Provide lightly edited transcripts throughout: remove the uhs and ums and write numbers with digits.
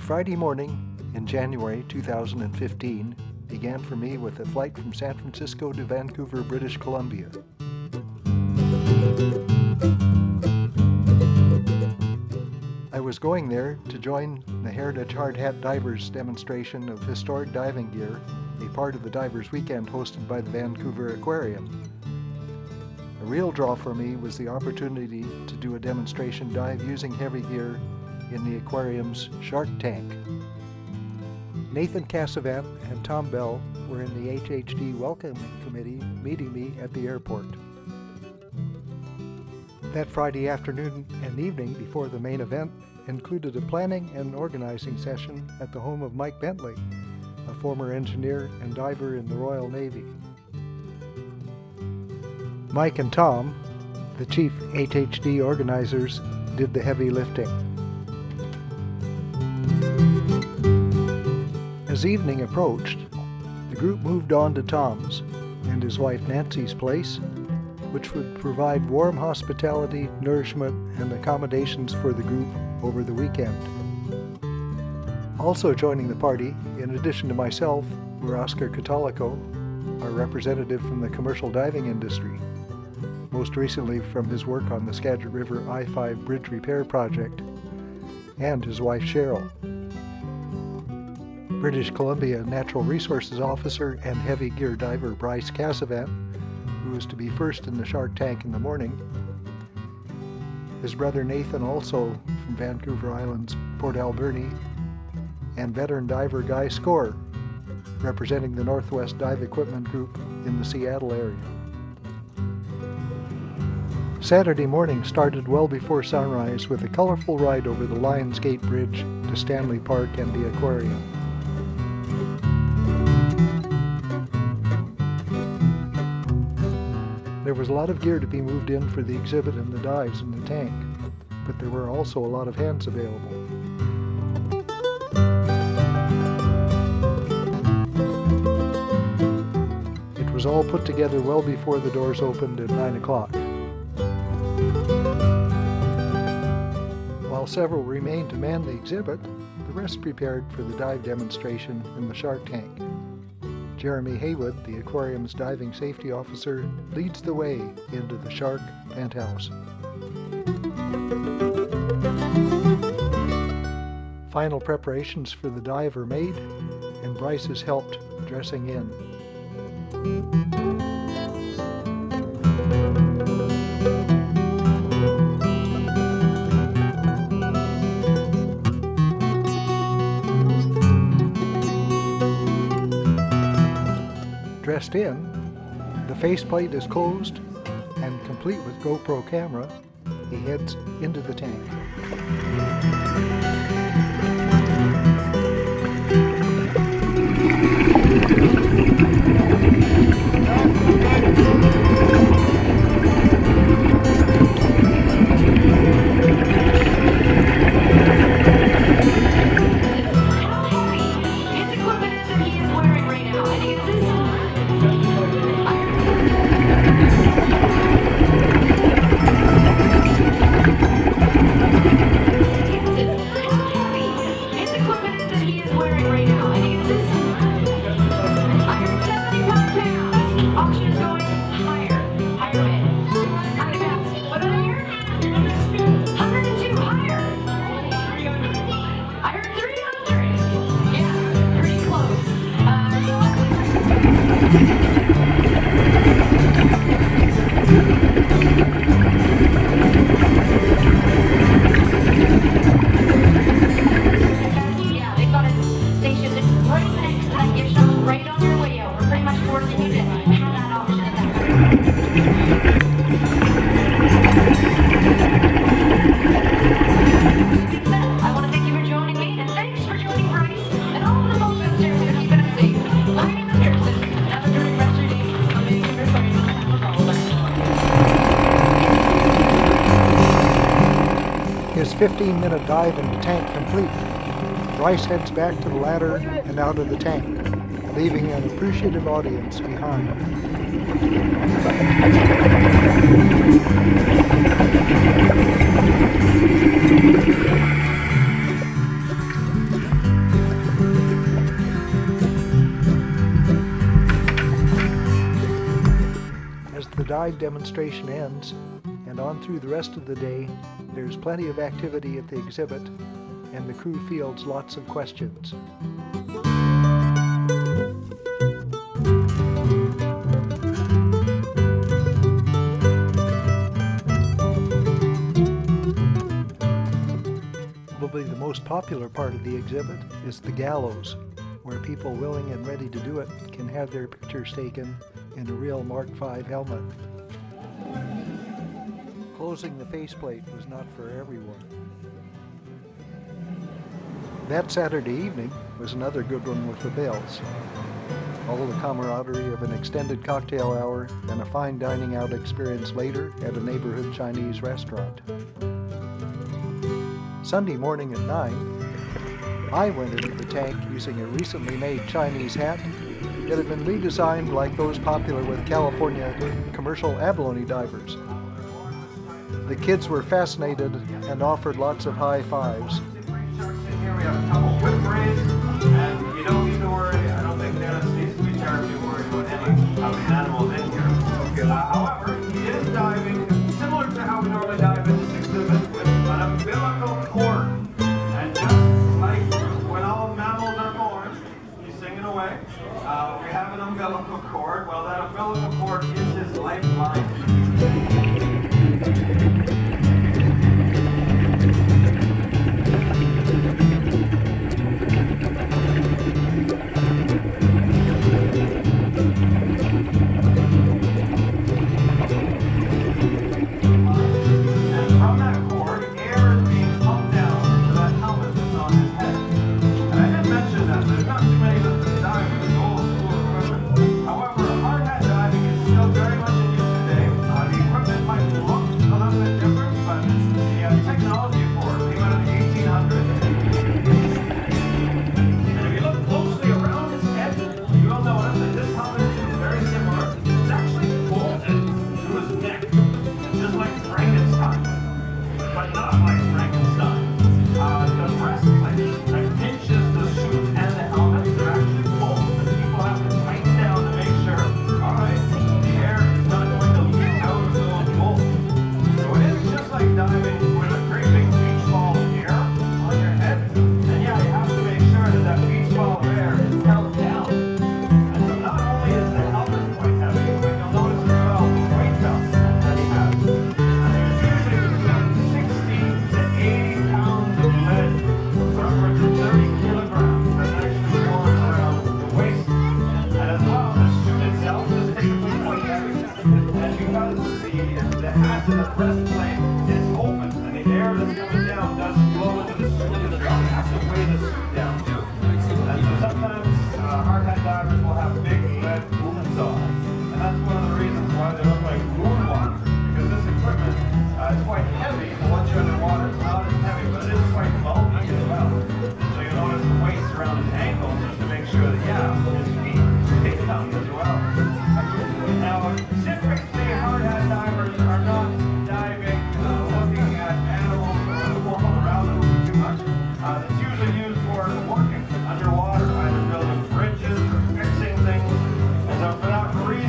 Friday morning in January 2015 began for me with a flight from San Francisco to Vancouver, British Columbia. I was going there to join the Heritage Hard Hat Divers demonstration of historic diving gear, a part of the Divers Weekend hosted by the Vancouver Aquarium. A real draw for me was the opportunity to do a demonstration dive using heavy gear in the aquarium's shark tank. Nathan Cassavant and Tom Bell were in the HHD welcoming committee meeting me at the airport. That Friday afternoon and evening before the main event included a planning and organizing session at the home of Mike Bentley, a former engineer and diver in the Royal Navy. Mike and Tom, the chief HHD organizers, did the heavy lifting. As evening approached, the group moved on to Tom's and his wife Nancy's place, which would provide warm hospitality, nourishment, and accommodations for the group over the weekend. Also joining the party, in addition to myself, were Oscar Catolico, our representative from the commercial diving industry, most recently from his work on the Skagit River I-5 Bridge Repair Project, and his wife Cheryl. British Columbia Natural Resources Officer and heavy gear diver Bryce Cassavant, who was to be first in the shark tank in the morning. His brother Nathan, also from Vancouver Island's Port Alberni, and veteran diver Guy Score, representing the Northwest Dive Equipment Group in the Seattle area. Saturday morning started well before sunrise with a colorful ride over the Lions Gate Bridge to Stanley Park and the aquarium. There was a lot of gear to be moved in for the exhibit and the dives in the tank, but there were also a lot of hands available. It was all put together well before the doors opened at 9 o'clock. While several remained to man the exhibit, the rest prepared for the dive demonstration in the shark tank. Jeremy Haywood, the aquarium's diving safety officer, leads the way into the shark penthouse. Final preparations for the dive are made, and Bryce has helped dressing in. Dressed in, the faceplate is closed, and complete with GoPro camera, he heads into the tank. His 15-minute dive in the tank complete, Bryce heads back to the ladder and out of the tank, leaving an appreciative audience behind. dive demonstration ends, and on through the rest of the day, there's plenty of activity at the exhibit, and the crew fields lots of questions. Probably the most popular part of the exhibit is the gallows, where people willing and ready to do it can have their pictures taken in a real Mark V helmet. Closing the faceplate was not for everyone. That Saturday evening was another good one with the bells. All the camaraderie of an extended cocktail hour and a fine dining out experience later at a neighborhood Chinese restaurant. Sunday morning at 9, I went into the tank using a recently made Chinese hat that had been redesigned like those popular with California commercial abalone divers. The kids were fascinated and offered lots of high fives. Here we have a couple whip rays, and you don't need to worry. I don't think Dennis needs to be terribly worried about any animals in here. However, he is diving similar to how we normally dive in this exhibit with an umbilical cord. And just like when all mammals are born, he's singing away. We have an umbilical cord. Well, that umbilical cord is his lifeline.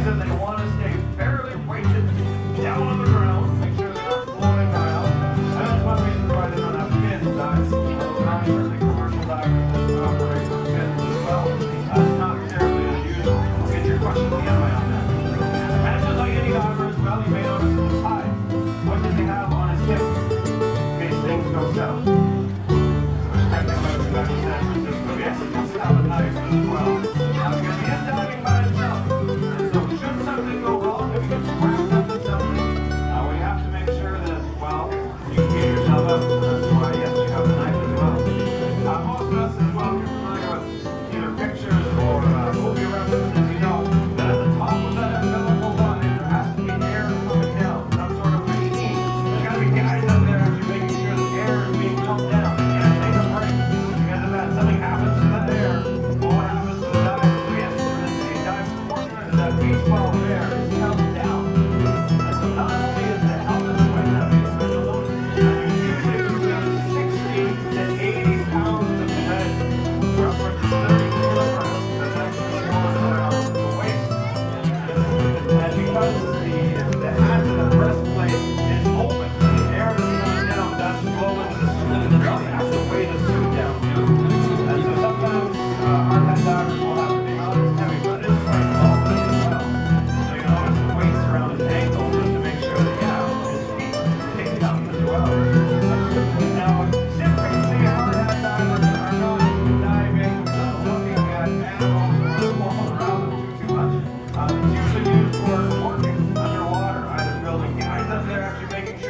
They want to stay fairly weighted down on the ground, make sure they're not floating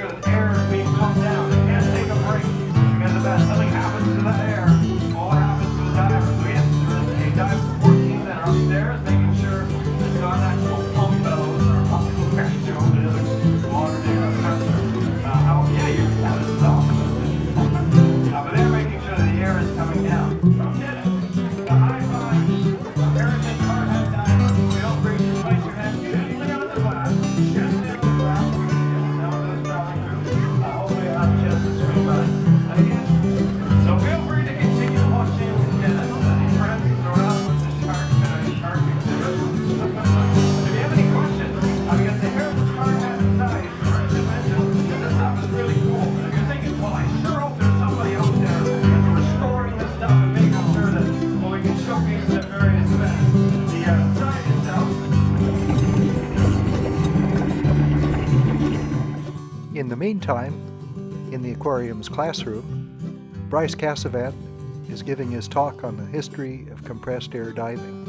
sure that air is being pumped down. They can't take a break because if something happens to the air, all happens to the diver. So yes, there is a dive support team that are upstairs making sure there's not actual pump bellows or pump pressure to them. It is a water pressure. Yeah, you can have it off. But they're making sure that the air is coming down. The high five, Heritage Hard Hat Diver. Feel free to place your hand gently on the glass. Gently on the glass. We're going to get the sound of this traveling through. Hopefully you'll have a chance to swing by. And again, so feel free to continue watching Dennis as he tries to throw out with the shark exhibit. If you have any questions, because the Heritage Hard Hat size, as I mentioned, this stuff is really cool. If you're thinking, well, I sure hope there's somebody out there that's restoring this stuff and making sure that we can showcase the various events. The site itself. In the meantime, in the aquarium's classroom, Bryce Cassavant is giving his talk on the history of compressed air diving.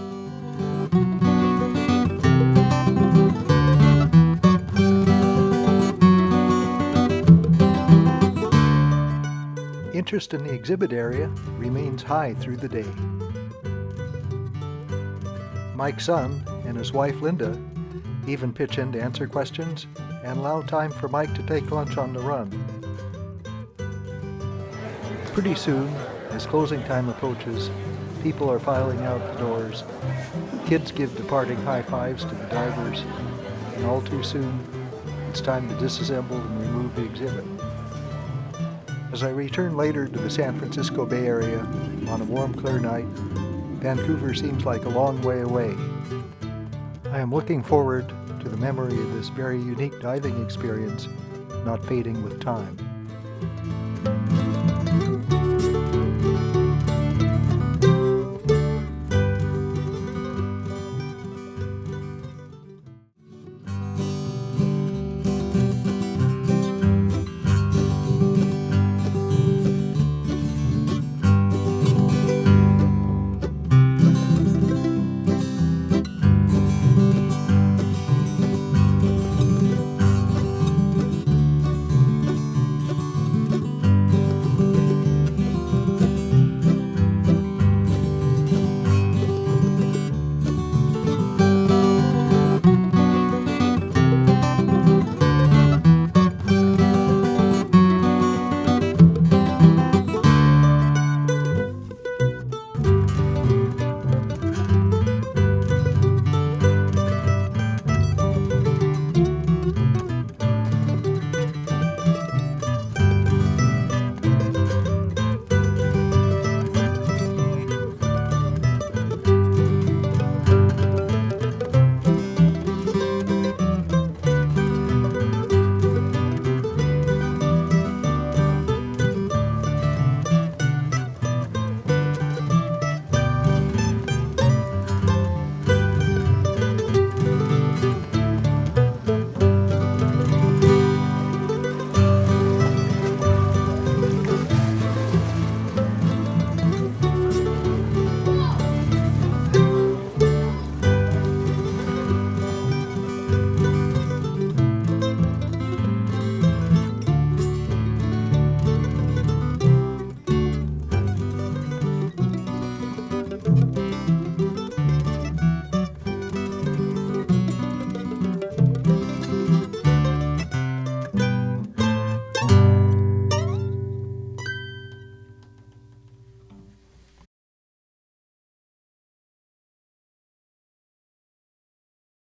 Interest in the exhibit area remains high through the day. Mike's son and his wife Linda even pitch in to answer questions and allow time for Mike to take lunch on the run. Pretty soon, as closing time approaches, people are filing out the doors. Kids give departing high fives to the divers, and all too soon, it's time to disassemble and remove the exhibit. As I return later to the San Francisco Bay Area on a warm, clear night, Vancouver seems like a long way away. I am looking forward to the memory of this very unique diving experience not fading with time.